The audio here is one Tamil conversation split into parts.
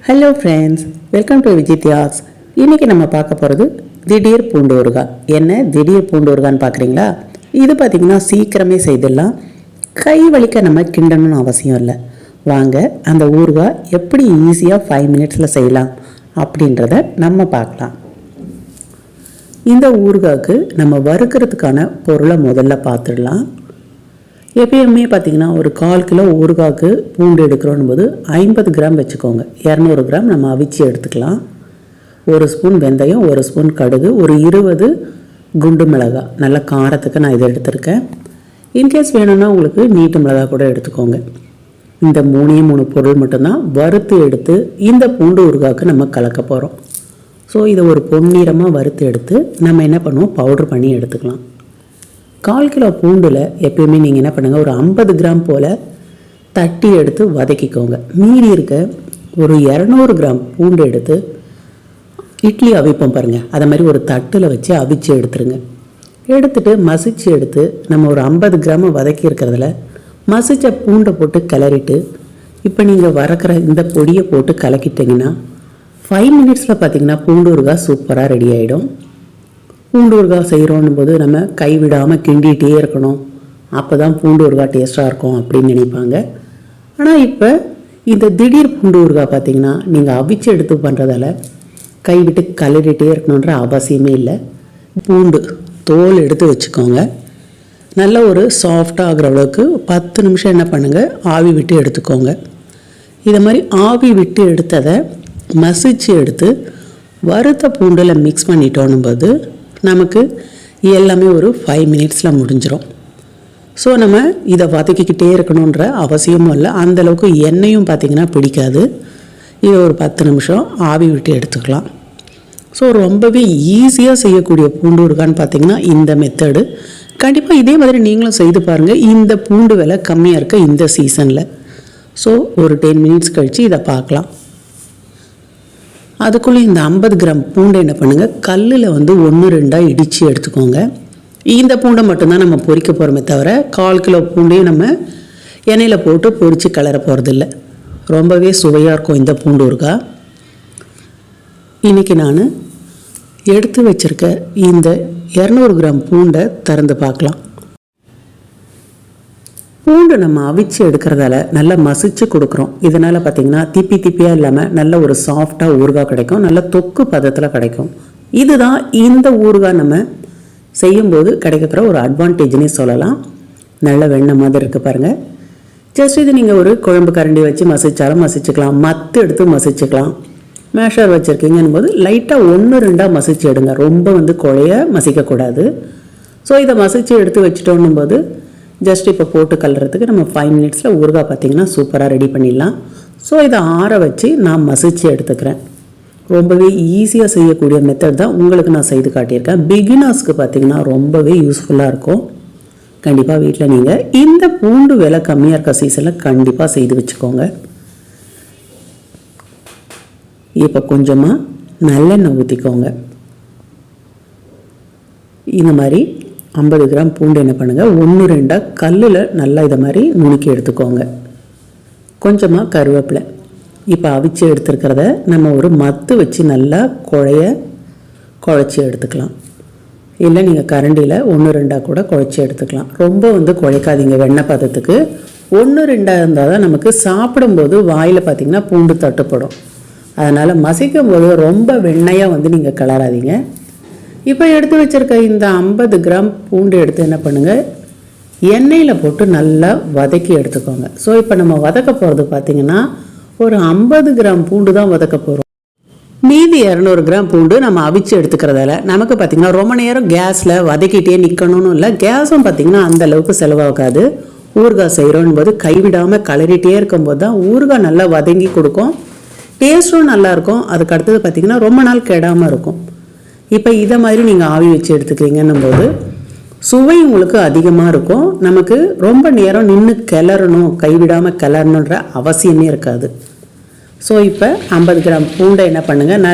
Hello friends, welcome to Vijithyas. இன்றைக்கி நம்ம பார்க்க போகிறது திடீர் பூண்டு ஊறுகாய். என்ன திடீர் பூண்டு ஊறுகான்னு பார்க்குறீங்களா? இது பார்த்திங்கன்னா சீக்கிரமே செய்திடலாம். கை வலிக்க நம்ம கிண்டணும்னு அவசியம் இல்லை. வாங்க அந்த ஊறுகாய் எப்படி ஈஸியாக 5 மினிட்ஸில் செய்யலாம் அப்படின்றத நம்ம பார்க்கலாம். இந்த ஊறுகாய்க்கு நம்ம வறுக்கிறதுக்கான பொருளை முதல்ல பார்த்துடலாம். எப்பயுமே பார்த்திங்கன்னா ஒரு 1/4 கிலோ ஊறுகாய்க்கு பூண்டு எடுக்கிறோன்னு போது 50 கிராம் வச்சுக்கோங்க. 200 கிராம் நம்ம அவிச்சு எடுத்துக்கலாம். 1 ஸ்பூன் வெந்தயம், 1 ஸ்பூன் கடுகு, ஒரு 20 குண்டு மிளகாய். நல்ல காரத்துக்கு நான் இதை எடுத்திருக்கேன். இன்கேஸ் வேணும்னா உங்களுக்கு நீட்டு மிளகாய் கூட எடுத்துக்கோங்க. இந்த 3 பொருள் மட்டும்தான் வறுத்து எடுத்து இந்த பூண்டு ஊறுகாய்க்கு நம்ம கலக்க போகிறோம். ஸோ இதை ஒரு பொன்னிறமாக வறுத்து எடுத்து நம்ம என்ன பண்ணுவோம், பவுட்ரு பண்ணி எடுத்துக்கலாம். 1/4 கிலோ பூண்டில் எப்பயுமே நீங்கள் என்ன பண்ணுங்கள், ஒரு 50 கிராம் போல் தட்டி எடுத்து வதக்கிக்கோங்க. மீதி இருக்க ஒரு 200 கிராம் பூண்டு எடுத்து இட்லி அவிப்போம் பாருங்கள், அதை மாதிரி ஒரு தட்டில் வச்சு அவிச்சு எடுத்துருங்க. எடுத்துகிட்டு மசிச்சு எடுத்து நம்ம ஒரு 50 கிராம் வதக்கி இருக்கிறதுல மசிச்ச பூண்டை போட்டு கிளறிட்டு இப்போ நீங்கள் வறக்கிற இந்த பொடியை போட்டு கலக்கிட்டிங்கன்னா 5 மினிட்ஸில் பார்த்திங்கன்னா பூண்டு ஊறுகாய் சூப்பராக ரெடி ஆகிடும். பூண்டு ஊறுகாய் செய்கிறோன்னும் போது நம்ம கைவிடாமல் கிண்டிகிட்டே இருக்கணும், அப்போ தான் பூண்டு ஊறுகாய் டேஸ்ட்டாக இருக்கும் அப்படின்னு நினைப்பாங்க. ஆனால் இப்போ இந்த திடீர் பூண்டு ஊறுகாய் பார்த்திங்கன்னா நீங்கள் அவிச்சு எடுத்து பண்ணுறதால கைவிட்டு கலரிட்டே இருக்கணுன்ற அவசியமே இல்லை. பூண்டு தோல் எடுத்து வச்சுக்கோங்க. நல்ல ஒரு சாஃப்டாக ஆகிற அளவுக்கு 10 நிமிஷம் என்ன பண்ணுங்கள், ஆவி விட்டு எடுத்துக்கோங்க. இதை மாதிரி ஆவி விட்டு எடுத்ததை மசிச்சு எடுத்து வறுத்த பூண்டில் மிக்ஸ் பண்ணிட்டோன்னும் போது நமக்கு எல்லாமே ஒரு 5 மினிட்ஸில் முடிஞ்சிடும். ஸோ நம்ம இதை வதக்கிக்கிட்டே இருக்கணுன்ற அவசியமும் இல்லை. அந்தளவுக்கு எண்ணெயும் பார்த்திங்கன்னா பிடிக்காது. இதை ஒரு 10 நிமிஷம் ஆவி விட்டு எடுத்துக்கலாம். ஸோ ரொம்பவே ஈஸியாக செய்யக்கூடிய பூண்டு ஊறுகான்னு பார்த்திங்கன்னா இந்த மெத்தடு. கண்டிப்பாக இதே மாதிரி நீங்களும் செய்து பாருங்கள். இந்த பூண்டு விலை கம்மியாக இருக்க இந்த சீசனில். ஸோ ஒரு 10 மினிட்ஸ் கழித்து இதை பார்க்கலாம். அதுக்குள்ளே இந்த 50 கிராம் பூண்டை என்ன பண்ணுங்கள், கல்லில் 1-2 இடித்து எடுத்துக்கோங்க. இந்த பூண்டை மட்டும்தான் நம்ம பொரிக்க போகிறோமே தவிர 1/4 கிலோ பூண்டையும் நம்ம எண்ணெயில் போட்டு பொரித்து கலர போகிறதில்ல. ரொம்பவே சுவையாக இருக்கும் இந்த பூண்டு ஊறுகாய். இன்றைக்கி நான் எடுத்து வச்சுருக்க இந்த 200 கிராம் பூண்டை திறந்து பார்க்கலாம். பூண்டு நம்ம அவிச்சு எடுக்கிறதால நல்லா மசிச்சு கொடுக்குறோம். இதனால் பார்த்திங்கன்னா திப்பியாக இல்லாமல் நல்ல ஒரு சாஃப்டாக ஊறுகாய் கிடைக்கும், நல்ல தொக்கு பதத்தில் கிடைக்கும். இதுதான் இந்த ஊறுகாய் நம்ம செய்யும்போது கிடைக்கிற ஒரு அட்வான்டேஜ்னே சொல்லலாம். நல்ல வெண்ணெய் மாதிரி இருக்குது பாருங்கள். ஜஸ்ட் இது நீங்கள் ஒரு குழம்பு கரண்டி வச்சு மசிச்சாலும் மசிச்சுக்கலாம், மத்து எடுத்து மசிச்சுக்கலாம். மேஷர் வச்சுருக்கீங்கன்னு போது லைட்டாக 1-2 மசிச்சு எடுங்க. ரொம்ப குழைய மசிக்கக்கூடாது. ஸோ இதை மசிச்சு எடுத்து வச்சுட்டோன்னும் போது ஜஸ்ட் இப்போ போட்டு கலறதுக்கு நம்ம 5 மினிட்ஸில் ஊறுகாய் பார்த்திங்கன்னா சூப்பராக ரெடி பண்ணிடலாம். ஸோ இதை ஆற வச்சு நான் மசிச்சு எடுத்துக்கிறேன். ரொம்பவே ஈஸியாக செய்யக்கூடிய மெத்தட் தான் உங்களுக்கு நான் செய்து காட்டியிருக்கேன். பிகினர்ஸ்க்கு பார்த்திங்கன்னா ரொம்பவே யூஸ்ஃபுல்லாக இருக்கும். கண்டிப்பாக வீட்டில் நீங்கள் இந்த பூண்டு விலை கம்மியாக இருக்க சீசனில் கண்டிப்பாக செய்து வச்சுக்கோங்க. இப்போ கொஞ்சமாக நல்லெண்ணெய் ஊற்றிக்கோங்க. இந்த மாதிரி 50 கிராம் பூண்டு என்ன பண்ணுங்கள், 1-2 கல்லில் நல்லா இதை மாதிரி நுணுக்கி எடுத்துக்கோங்க. கொஞ்சமாக கருவேப்பிலை. இப்போ அவிச்சு எடுத்துருக்கிறத நம்ம ஒரு மத்து வச்சு நல்லா குழச்சி எடுத்துக்கலாம். இல்லை நீங்கள் கரண்டியில் 1-2 கூட குழச்சி எடுத்துக்கலாம். ரொம்ப குழைக்காதீங்க. வெண்ணெய் பதத்துக்கு 1-2 இருந்தால் தான் நமக்கு சாப்பிடும்போது வாயில் பார்த்திங்கன்னா பூண்டு தட்டுப்படும். அதனால் மசிக்கும் போது ரொம்ப வெண்ணெயாக நீங்கள் கிளறாதீங்க. இப்போ எடுத்து வச்சுருக்க இந்த 50 கிராம் பூண்டு எடுத்து என்ன பண்ணுங்கள், எண்ணெயில் போட்டு நல்லா வதக்கி எடுத்துக்கோங்க. ஸோ இப்போ நம்ம வதக்க போகிறது பார்த்திங்கன்னா ஒரு 50 கிராம் பூண்டு தான் வதக்க போகிறோம். மீதி 200 கிராம் பூண்டு நம்ம அவிச்சு எடுத்துக்கிறதால நமக்கு பார்த்திங்கன்னா ரொம்ப நேரம் கேஸில் வதக்கிட்டே நிற்கணும்னு இல்லை. கேஸும் பார்த்திங்கன்னா அந்தளவுக்கு செலவாகாது. ஊறுகாய் செய்கிறோன்னு போது கைவிடாமல் கலரிட்டே இருக்கும்போது தான் ஊறுகாய் நல்லா வதங்கி கொடுக்கும், டேஸ்ட்டும் நல்லாயிருக்கும். அதுக்கு அடுத்தது பார்த்திங்கன்னா ரொம்ப நாள் கெடாமல் இருக்கும். இப்போ இதை மாதிரி நீங்கள் ஆவி வச்சு எடுத்துக்கிறீங்கன்னும் போது சுவை உங்களுக்கு அதிகமாக இருக்கும். நமக்கு ரொம்ப நேரம் நின்று கிளறணும், கைவிடாமல் கிளறணுன்ற அவசியமே இருக்காது. ஸோ இப்போ 50 கிராம் பூண்டை என்ன பண்ணுங்கள்,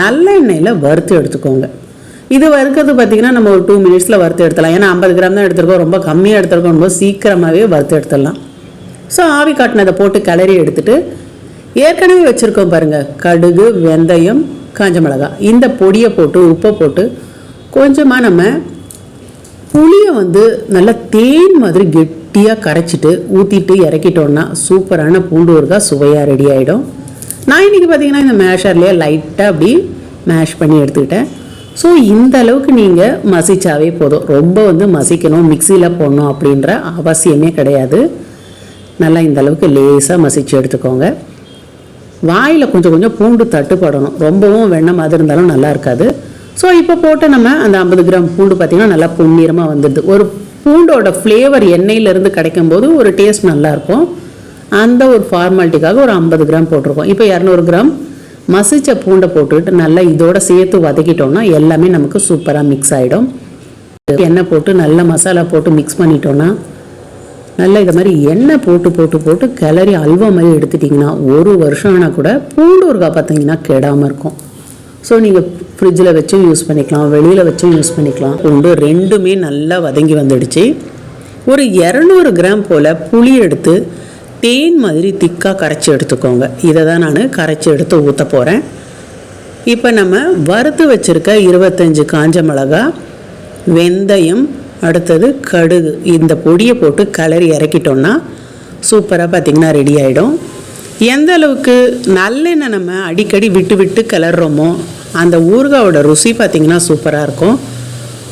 நல்ல எண்ணெயில் வறுத்து எடுத்துக்கோங்க. இது வறுக்கிறது பார்த்திங்கன்னா நம்ம ஒரு 2 மினிட்ஸில் வறுத்து எடுத்துடலாம். ஏன்னா 50 கிராம் தான் எடுத்துருக்கோம், ரொம்ப கம்மியாக எடுத்துருக்கோம் போது சீக்கிரமாகவே வறுத்து எடுத்துடலாம். ஸோ ஆவி காட்டினதை போட்டு கிளறி எடுத்துகிட்டு ஏற்கனவே வச்சுருக்கோம் பாருங்கள், கடுகு, வெந்தயம், காஞ்ச மிளகாய், இந்த பொடியை போட்டு உப்பை போட்டு கொஞ்சமாக நம்ம புளியை நல்லா தேன் மாதிரி கெட்டியாக கரைச்சிட்டு ஊற்றிட்டு இறக்கிட்டோன்னா சூப்பரான பூண்டு ஊறுகாய் சுவையாக ரெடி ஆகிடும். நான் இன்றைக்கி பார்த்திங்கன்னா இந்த மேஷர்லேயே லைட்டாக அப்படி மேஷ் பண்ணி எடுத்துக்கிட்டேன். ஸோ இந்த அளவுக்கு நீங்கள் மசிச்சாவே போதும். ரொம்ப மசிக்கணும், மிக்சியில் போடணும் அப்படின்ற அவசியமே கிடையாது. நல்லா இந்த அளவுக்கு லேசாக மசிச்சு எடுத்துக்கோங்க. வாயில் கொஞ்சம் கொஞ்சம் பூண்டு தட்டுப்படணும், ரொம்பவும் வெண்ணெய் மாதிரி இருந்தாலும் நல்லா இருக்காது. ஸோ இப்போ போட்டு நம்ம அந்த 50 கிராம் பூண்டு பார்த்திங்கன்னா நல்லா பொன்னிறமாக வந்துடுது. ஒரு பூண்டோட ஃப்ளேவர் எண்ணெயிலேருந்து கிடைக்கும்போது ஒரு டேஸ்ட் நல்லாயிருக்கும். அந்த ஒரு ஃபார்மாலிட்டிக்காக ஒரு 50 கிராம் போட்டிருக்கோம். இப்போ 200 கிராம் மசிச்ச பூண்டை போட்டுக்கிட்டு நல்லா இதோட சேர்த்து வதக்கிட்டோம்னா எல்லாமே நமக்கு சூப்பராக மிக்ஸ் ஆகிடும். எண்ணெய் போட்டு நல்லா மசாலா போட்டு மிக்ஸ் பண்ணிட்டோன்னா நல்லா இதை மாதிரி எண்ணெய் போட்டு போட்டு போட்டு கிளறி அல்வா மாதிரி எடுத்துட்டிங்கன்னா 1 வருஷம் ஆனால் கூட பூண்டு ஊறுகாய் பார்த்தீங்கன்னா கெடாமல் இருக்கும். ஸோ நீங்கள் ஃப்ரிட்ஜில் வச்சும் யூஸ் பண்ணிக்கலாம், வெளியில் வச்சும் யூஸ் பண்ணிக்கலாம். பூண்டு ரெண்டுமே நல்லா வதங்கி வந்துடுச்சு. ஒரு 200 கிராம் போல் புளி எடுத்து தேன் மாதிரி திக்காக கரைச்சி எடுத்துக்கோங்க. இதை தான் நான் கரைச்சி எடுத்து ஊற்ற போகிறேன். இப்போ நம்ம வறுத்து வச்சுருக்க 25 காஞ்ச மிளகா, வெந்தயம், அடுத்தது கடுகு, இந்த பொடியை போட்டு கலரி இறக்கிட்டோன்னா சூப்பராக பார்த்திங்கன்னா ரெடி ஆகிடும். எந்த அளவுக்கு நல்லெண்ணெய் நம்ம அடிக்கடி விட்டு விட்டு கிளறோமோ அந்த ஊறுகாயோட ருசி பார்த்திங்கன்னா சூப்பராக இருக்கும்.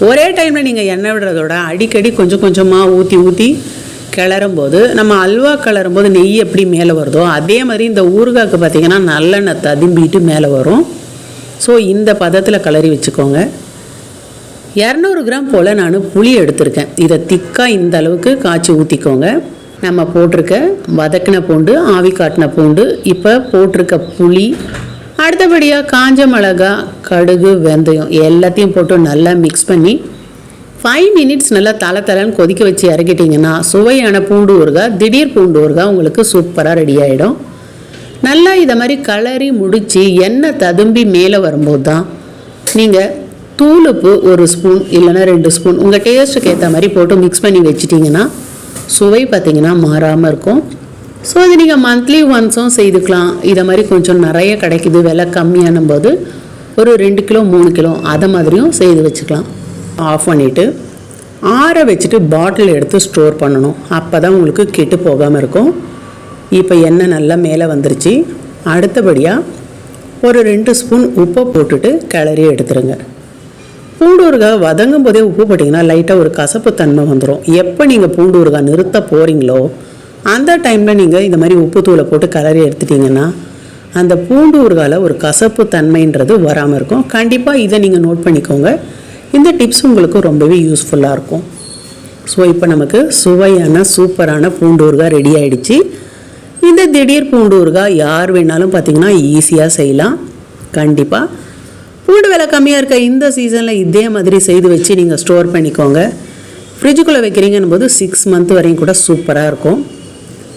ஒரே டைமில் நீங்கள் எண்ணெய் விடுறதோட அடிக்கடி கொஞ்சம் கொஞ்சமாக ஊற்றி ஊற்றி கிளறும்போது நம்ம அல்வா கிளறும்போது நெய் எப்படி மேலே வருதோ அதே மாதிரி இந்த ஊறுகாய்க்கு பார்த்திங்கன்னா நல்லெண்ணெய் ததும்பிட்டு மேலே வரும். ஸோ இந்த பதத்தில் கிளறி வச்சுக்கோங்க. 200 கிராம் போல் நான் புளி எடுத்திருக்கேன். இதை திக்காக இந்த அளவுக்கு காய்ச்சி ஊற்றிக்கோங்க. நம்ம போட்டிருக்க வதக்கின பூண்டு, ஆவி காட்டின பூண்டு, இப்போ போட்டிருக்க புளி, அடுத்தபடியாக காஞ்ச மிளகா, கடுகு, வெந்தயம் எல்லாத்தையும் போட்டு நல்லா மிக்ஸ் பண்ணி 5 மினிட்ஸ் நல்லா தலை கொதிக்க வச்சு இறக்கிட்டிங்கன்னா சுவையான பூண்டு ஊறுகாய், திடீர் பூண்டு ஊறுகாய் உங்களுக்கு சூப்பராக ரெடி ஆகிடும். நல்லா இதை மாதிரி கலரி முடித்து எண்ணெய் ததும்பி மேலே வரும்போது தான் நீங்கள் தூளுப்பு 1 ஸ்பூன் இல்லைன்னா 2 ஸ்பூன் உங்கள் டேஸ்ட்டுக்கு ஏற்ற மாதிரி போட்டு மிக்ஸ் பண்ணி வச்சிட்டிங்கன்னா சுவை பார்த்திங்கன்னா மாறாமல் இருக்கும். ஸோ இது நீங்கள் மந்த்லி ஒன்ஸும் செய்துக்கலாம். இதை மாதிரி கொஞ்சம் நிறைய கிடைக்குது, விலை கம்மியான போது ஒரு 2 கிலோ 3 கிலோ அதை மாதிரியும் செய்து வச்சுக்கலாம். ஆஃப் பண்ணிவிட்டு ஆற வச்சுட்டு பாட்டில் எடுத்து ஸ்டோர் பண்ணணும். அப்போ தான் உங்களுக்கு கெட்டு போகாமல் இருக்கும். இப்போ எண்ணெய் நல்லா மேலே வந்துருச்சு. அடுத்தபடியாக ஒரு 2 ஸ்பூன் உப்பை போட்டுட்டு கிளறி எடுத்துருங்க. பூண்டு ஊறுகாய் வதங்கும் போதே உப்பு போட்டிங்கன்னா லைட்டாக ஒரு கசப்பு தன்மை வந்துடும். எப்போ நீங்கள் பூண்டு ஊறுகாய் நிறுத்த போகிறீங்களோ அந்த டைமில் நீங்கள் இந்த மாதிரி உப்பு தூளை போட்டு கிளறி எடுத்துட்டிங்கன்னா அந்த பூண்டு ஊறுகாயில் ஒரு கசப்பு தன்மைன்றது வராமல் இருக்கும். கண்டிப்பாக இதை நீங்கள் நோட் பண்ணிக்கோங்க. இந்த டிப்ஸ் உங்களுக்கு ரொம்பவே யூஸ்ஃபுல்லாக இருக்கும். ஸோ இப்போ நமக்கு சுவையான சூப்பரான பூண்டு ஊறுகாய் ரெடி ஆகிடுச்சு. இந்த திடீர் பூண்டு ஊறுகாய் யார் வேணாலும் பார்த்திங்கன்னா ஈஸியாக செய்யலாம். கண்டிப்பாக பூண்டு விலை கம்மியாக இருக்க இந்த சீசனில் இதே மாதிரி செய்து வச்சு நீங்கள் ஸ்டோர் பண்ணிக்கோங்க. ஃப்ரிட்ஜுக்குள்ளே வைக்கிறீங்கன்னு போது 6 மந்த் வரையும் கூட சூப்பராக இருக்கும்.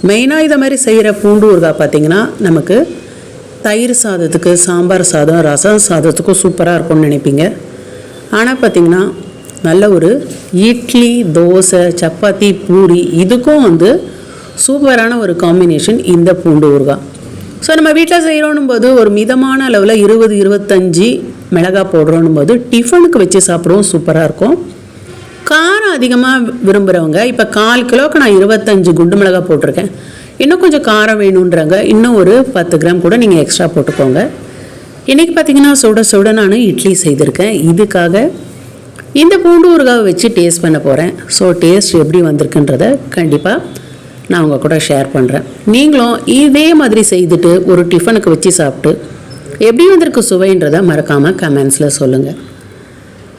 மெயினாக இதை மாதிரி செய்கிற பூண்டு ஊறுகாய் பார்த்திங்கன்னா நமக்கு தயிர் சாதத்துக்கு, சாம்பார் சாதம், ரசம் சாதத்துக்கும் சூப்பராக இருக்கும்னு நினைப்பீங்க. ஆனால் பார்த்திங்கன்னா நல்ல ஒரு இட்லி, தோசை, சப்பாத்தி, பூரி இதுக்கும் சூப்பரான ஒரு காம்பினேஷன் இந்த பூண்டு ஊறுகாய். ஸோ நம்ம வீட்டில் செய்கிறோன்னும் போது ஒரு மிதமான அளவில் 20-25 மிளகாய் போடுறோன்னும் போது டிஃபனுக்கு வச்சு சாப்பிடுவோம், சூப்பராக இருக்கும். காரம் அதிகமாக விரும்புகிறவங்க இப்போ 1/4 கிலோவுக்கு நான் 25 குண்டு மிளகாய் போட்டிருக்கேன். இன்னும் கொஞ்சம் காரம் வேணுன்றங்க இன்னும் ஒரு 10 கிராம் கூட நீங்கள் எக்ஸ்ட்ரா போட்டுக்கோங்க. இன்றைக்கி பார்த்திங்கன்னா சுட நான் இட்லி செய்திருக்கேன். இதுக்காக இந்த பூண்டு ஊறுகாய் வச்சு டேஸ்ட் பண்ண போகிறேன். ஸோ டேஸ்ட் எப்படி வந்திருக்குன்றதை கண்டிப்பாக நான் உங்கள் கூட ஷேர் பண்ணுறேன். நீங்களும் இதே மாதிரி செய்துட்டு ஒரு டிஃபனுக்கு வச்சு சாப்பிட்டு எப்படி வந்திருக்கு சுவைன்றதை மறக்காமல் கமெண்ட்ஸில் சொல்லுங்கள்.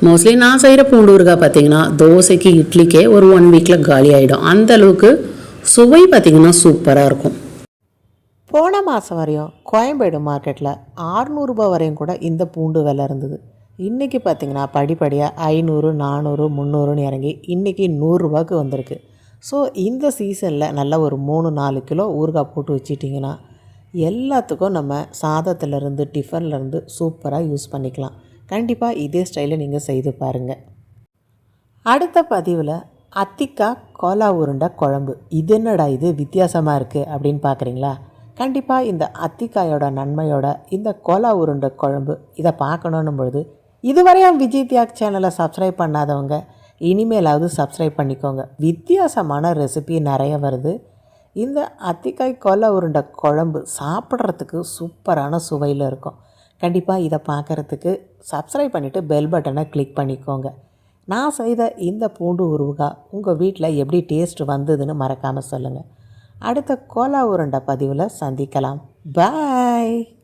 மோஸ்ட்லி நான் செய்கிற பூண்டு ஊறுகாய் பார்த்திங்கன்னா தோசைக்கு, இட்லிக்கே ஒரு 1 வீக்கில் காலி ஆகிடும். அந்தளவுக்கு சுவை பார்த்திங்கன்னா சூப்பராக இருக்கும். போன மாதம் வரையும் கோயம்பேடு மார்க்கெட்டில் 600 ரூபாய் வரையும் கூட இந்த பூண்டு விலை இருந்தது. இன்றைக்கி பார்த்திங்கன்னா படிப்படியாக 500, 400, 300ன்னு இறங்கி இன்றைக்கி 100 ரூபாய்க்கு வந்திருக்கு. ஸோ இந்த சீசனில் நல்லா ஒரு 3-4 கிலோ ஊறுகாய் போட்டு வச்சிட்டிங்கன்னா எல்லாத்துக்கும் நம்ம சாதத்துலேருந்து டிஃபன்லேருந்து சூப்பராக யூஸ் பண்ணிக்கலாம். கண்டிப்பாக இதே ஸ்டைலில் நீங்கள் செய்து பாருங்கள். அடுத்த பதிவில் அத்திக்காய் கோலா உருண்டை குழம்பு. இது என்னடா இது வித்தியாசமாக இருக்குது அப்படின்னு பார்க்குறீங்களா? கண்டிப்பாக இந்த அத்திக்காயோட நன்மையோட இந்த கோலா உருண்டை குழம்பு இதை பார்க்கணும் பொழுது இதுவரையும் விஜய் தியாக் சேனலை சப்ஸ்கிரைப் பண்ணாதவங்க இனிமேலாவது சப்ஸ்கிரைப் பண்ணிக்கோங்க. வித்தியாசமான ரெசிபி நிறைய வருது. இந்த அத்திக்காய் கோலா உருண்டை குழம்பு சாப்பிட்றதுக்கு சூப்பரான சுவையில் இருக்கும். கண்டிப்பாக இதை பார்க்குறதுக்கு சப்ஸ்கிரைப் பண்ணிவிட்டு பெல் பட்டனை கிளிக் பண்ணிக்கோங்க. நான் செய்த இந்த பூண்டு ஊறுகாய் உங்கள் வீட்டில் எப்படி டேஸ்ட் வந்ததுன்னு மறக்காமல் சொல்லுங்கள். அடுத்த கோலா உருண்டை பதிவில் சந்திக்கலாம். பாய்.